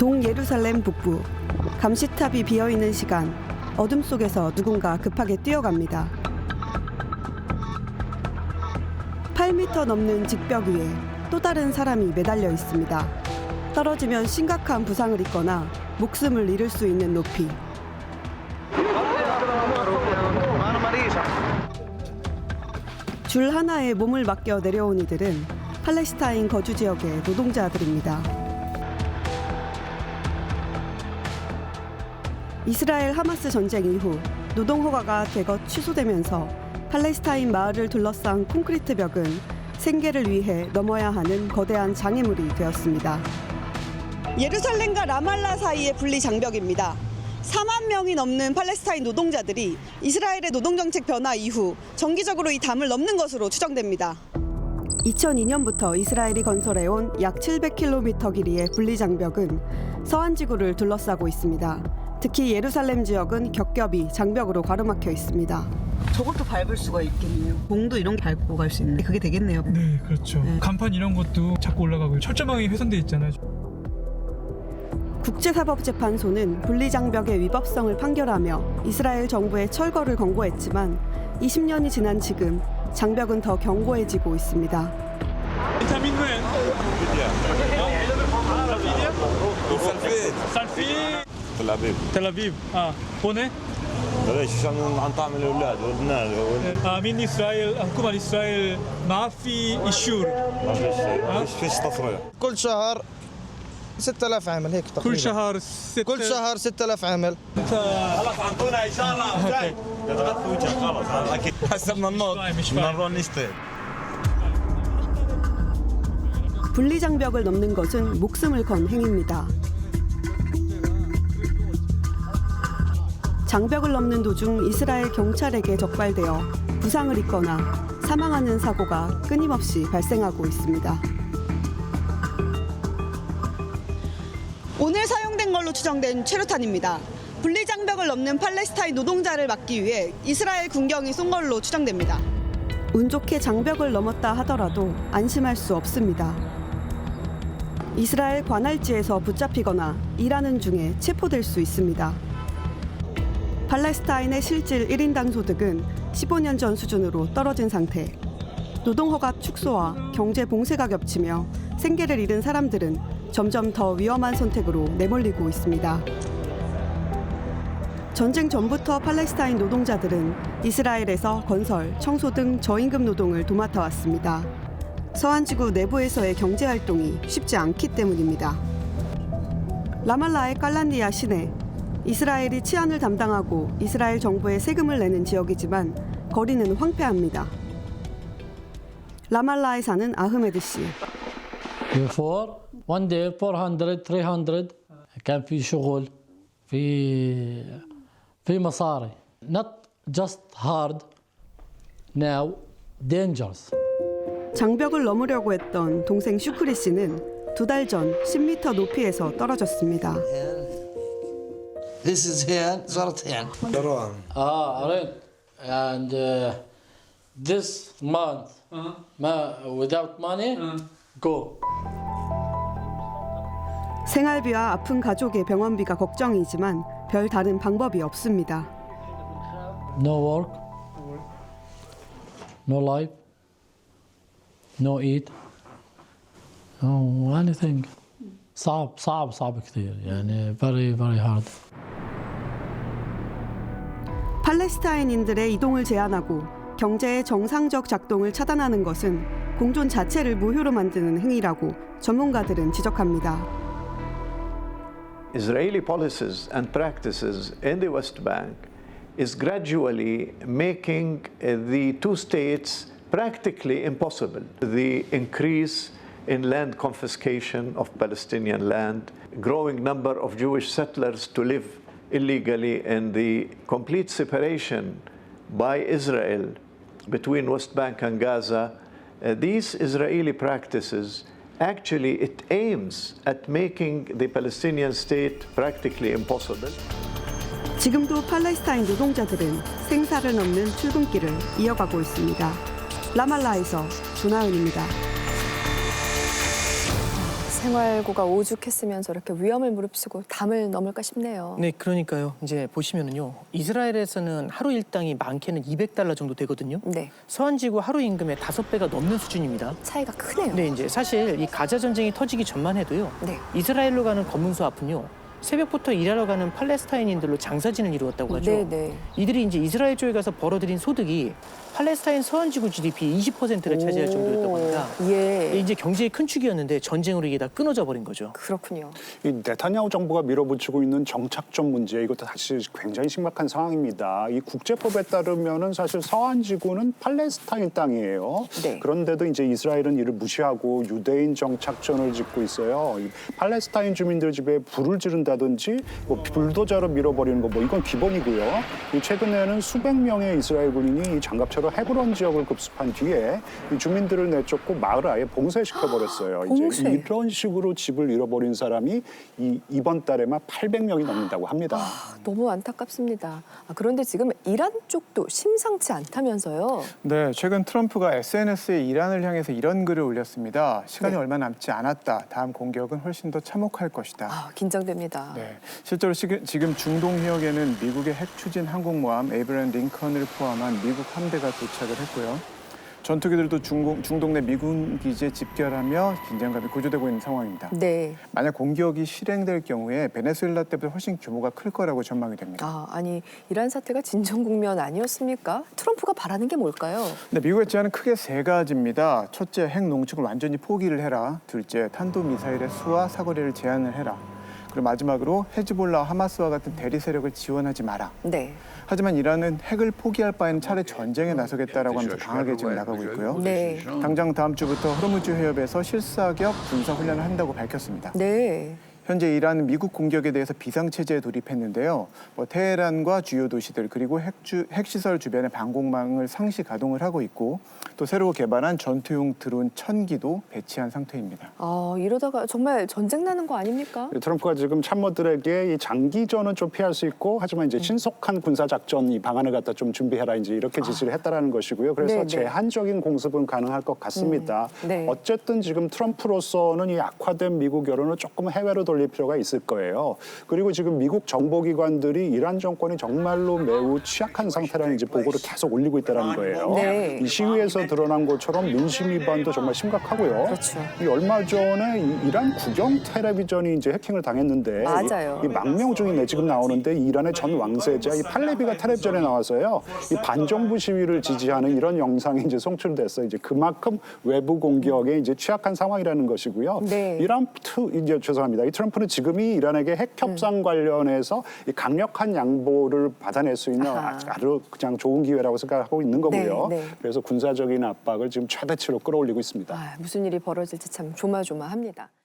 동예루살렘 북부, 감시탑이 비어있는 시간, 어둠 속에서 누군가 급하게 뛰어갑니다. 8m 넘는 직벽 위에 또 다른 사람이 매달려 있습니다. 떨어지면 심각한 부상을 입거나 목숨을 잃을 수 있는 높이. 줄 하나에 몸을 맡겨 내려온 이들은 팔레스타인 거주 지역의 노동자들입니다. 이스라엘 하마스 전쟁 이후 노동 허가가 대거 취소되면서 팔레스타인 마을을 둘러싼 콘크리트 벽은 생계를 위해 넘어야 하는 거대한 장애물이 되었습니다. 예루살렘과 라말라 사이의 분리 장벽입니다. 4만 명이 넘는 팔레스타인 노동자들이 이스라엘의 노동정책 변화 이후 정기적으로 이 담을 넘는 것으로 추정됩니다. 2002년부터 이스라엘이 건설해온 약 700km 길이의 분리 장벽은 서한 지구를 둘러싸고 있습니다. 특히 예루살렘 지역은 겹겹이 장벽으로 가로막혀 있습니다. 저것도 밟을 수가 있겠네요. 봉도 이런 게 밟고 갈 수 있는데 그게 되겠네요. 네, 그렇죠. 네. 간판 이런 것도 자꾸 올라가고 철조망이 훼손돼 있잖아요. 국제사법재판소는 분리장벽의 위법성을 판결하며 이스라엘 정부에 철거를 권고했지만 20년이 지난 지금 장벽은 더 견고해지고 있습니다. تل أبيب هنا ليش عشان نطعم الاولاد والبنات من اسرائيل الحكومه الاسرائيل ما في إشور ما فيش تصريح كل شهر 6000 عامل هيك تقريبا كل شهر 6000 عامل خلاص اعطونا ان شاء الله جاي تغطي وجهك خلاص اكيد حسبنا النوط نروح نشتغل. 분리장벽을 넘는 것은 목숨을 건 행위입니다. 장벽을 넘는 도중 이스라엘 경찰에게 적발되어 부상을 입거나 사망하는 사고가 끊임없이 발생하고 있습니다. 오늘 사용된 걸로 추정된 최루탄입니다. 분리장벽을 넘는 팔레스타인 노동자를 막기 위해 이스라엘 군경이 쏜 걸로 추정됩니다. 운 좋게 장벽을 넘었다 하더라도 안심할 수 없습니다. 이스라엘 관할지에서 붙잡히거나 일하는 중에 체포될 수 있습니다. 팔레스타인의 실질 1인당 소득은 15년 전 수준으로 떨어진 상태. 노동허가 축소와 경제 봉쇄가 겹치며 생계를 잃은 사람들은 점점 더 위험한 선택으로 내몰리고 있습니다. 전쟁 전부터 팔레스타인 노동자들은 이스라엘에서 건설, 청소 등 저임금 노동을 도맡아 왔습니다. 서한지구 내부에서의 경제활동이 쉽지 않기 때문입니다. 라말라의 깔란디아 시내, 이스라엘이 치안을 담당하고 이스라엘 정부에 세금을 내는 지역이지만 거리는 황폐합니다. 라말라에 사는 아흐메드 씨. Before one day 400 300 كان في شغل في مصاري not just hard now dangerous. 장벽을 넘으려고 했던 동생 슈크리 씨는 2달 전 10m 높이에서 떨어졌습니다. This is here, صارت here. Right. And this month, without money, go. 생활비와 아픈 가족의 병원비가 걱정이지만 별 다른 방법이 없습니다. No work, no life, no eat, no anything. صعب كثير يعني very hard. 팔레스타인인들의 이동을 제한하고 경제의 정상적 작동을 차단하는 것은 공존 자체를 무효로 만드는 행위라고 전문가들은 지적합니다. Israeli policies and practices in the West Bank is gradually making the two states practically impossible. The increase in land confiscation of Palestinian land, growing number of Jewish settlers to live illegally, and the complete separation by Israel between West Bank and Gaza, these Israeli practices actually it aims at making the Palestinian state practically impossible. 지금도 팔레스타인 노동자들은 생사를 넘는 출근길을 이어가고 있습니다. 라말라에서 조나은입니다. 생활고가 오죽했으면 저렇게 위험을 무릅쓰고 담을 넘을까 싶네요. 네, 그러니까요. 이제 보시면은요. 이스라엘에서는 하루 일당이 많게는 $200 정도 되거든요. 네, 서한지구 하루 임금의 5배가 넘는 수준입니다. 차이가 크네요. 네, 이제 사실 이 가자 전쟁이 터지기 전만 해도요. 네. 이스라엘로 가는 검문소 앞은요. 새벽부터 일하러 가는 팔레스타인인들로 장사진을 이루었다고 하죠. 네, 네. 이들이 이제 이스라엘 쪽에 가서 벌어들인 소득이 팔레스타인 서한지구 GDP 20%를 차지할 정도였다고 합니다. 예, 이제 경제의 큰 축이었는데 전쟁으로 이게 다 끊어져 버린 거죠. 그렇군요. 이 네타냐후 정부가 밀어붙이고 있는 정착점 문제 이것도 사실 굉장히 심각한 상황입니다. 이 국제법에 따르면은 사실 서한지구는 팔레스타인 땅이에요. 네. 그런데도 이제 이스라엘은 이를 무시하고 유대인 정착점을 짓고 있어요. 이 팔레스타인 주민들 집에 불을 지른다든지 뭐 불도저로 밀어버리는 거 뭐 이건 기본이고요. 이 최근에는 수백 명의 이스라엘 군인이 이 장갑차로 헤브론 지역을 급습한 뒤에 이 주민들을 내쫓고 마을을 아예 봉쇄시켜 버렸어요. 봉쇄. 이제 이런 식으로 집을 잃어버린 사람이 이번 달에만 800명이 넘는다고 합니다. 너무 안타깝습니다. 그런데 지금 이란 쪽도 심상치 않다면서요? 네, 최근 트럼프가 SNS에 이란을 향해서 이런 글을 올렸습니다. 시간이 네. 얼마 남지 않았다. 다음 공격은 훨씬 더 참혹할 것이다. 긴장됩니다. 네, 실제로 지금 중동 해역에는 미국의 핵 추진 항공모함 에이브러햄 링컨을 포함한 미국 함대가 도착을 했고요. 전투기들도 중동 내 미군 기지에 집결하며 긴장감이 고조되고 있는 상황입니다. 네. 만약 공격이 실행될 경우에 베네수엘라 때보다 훨씬 규모가 클 거라고 전망이 됩니다. 아니 이란 사태가 진정 국면 아니었습니까? 트럼프가 바라는 게 뭘까요? 네, 미국의 제안은 크게 세 가지입니다. 첫째, 핵 농축을 완전히 포기를 해라. 둘째, 탄도미사일의 수와 사거리를 제한을 해라. 그리고 마지막으로 헤즈볼라, 하마스와 같은 대리 세력을 지원하지 마라. 네. 하지만 이란은 핵을 포기할 바에는 차라리 전쟁에 나서겠다라고 하면서 강하게 지금 나가고 있고요. 네. 당장 다음 주부터 호르무즈 해협에서 실사격 군사훈련을 한다고 밝혔습니다. 네. 현재 이란은 미국 공격에 대해서 비상체제에 돌입했는데요. 테헤란과 주요 도시들 그리고 핵시설 주변의 방공망을 상시 가동을 하고 있고 또 새로 개발한 전투용 드론 1000기도 배치한 상태입니다. 이러다가 정말 전쟁 나는 거 아닙니까? 트럼프가 지금 참모들에게 이 장기전은 좀 피할 수 있고 하지만 이제 신속한 군사작전 이 방안을 갖다 좀 준비해라 이제 이렇게 지시를 했다라는 것이고요. 그래서 네네. 제한적인 공습은 가능할 것 같습니다. 네. 어쨌든 지금 트럼프로서는 이 악화된 미국 여론을 조금 해외로 돌릴 필요가 있을 거예요. 그리고 지금 미국 정보기관들이 이란 정권이 정말로 매우 취약한 상태라는 이제 보고를 계속 올리고 있다는 거예요. 네. 이 시위에서 드러난 것처럼 민심 위반도 정말 심각하고요. 그렇죠. 이 얼마 전에 이란 국영 텔레비전이 이제 해킹을 당했는데 맞아요. 이 망명 중이네 지금 나오는데 이란의 전 왕세자 이 팔레비가 텔레비전에 나와서요. 이 반정부 시위를 지지하는 이런 영상이 이제 송출됐어요. 이제 그만큼 외부 공격에 이제 취약한 상황이라는 것이고요. 네. 죄송합니다. 이 트럼프는 지금이 이란에게 핵 협상 관련해서 이 강력한 양보를 받아낼 수 있는 아주 그냥 좋은 기회라고 생각하고 있는 거고요. 네, 네. 그래서 군사적인 압박을 지금 최대치로 끌어올리고 있습니다. 무슨 일이 벌어질지 참 조마조마합니다.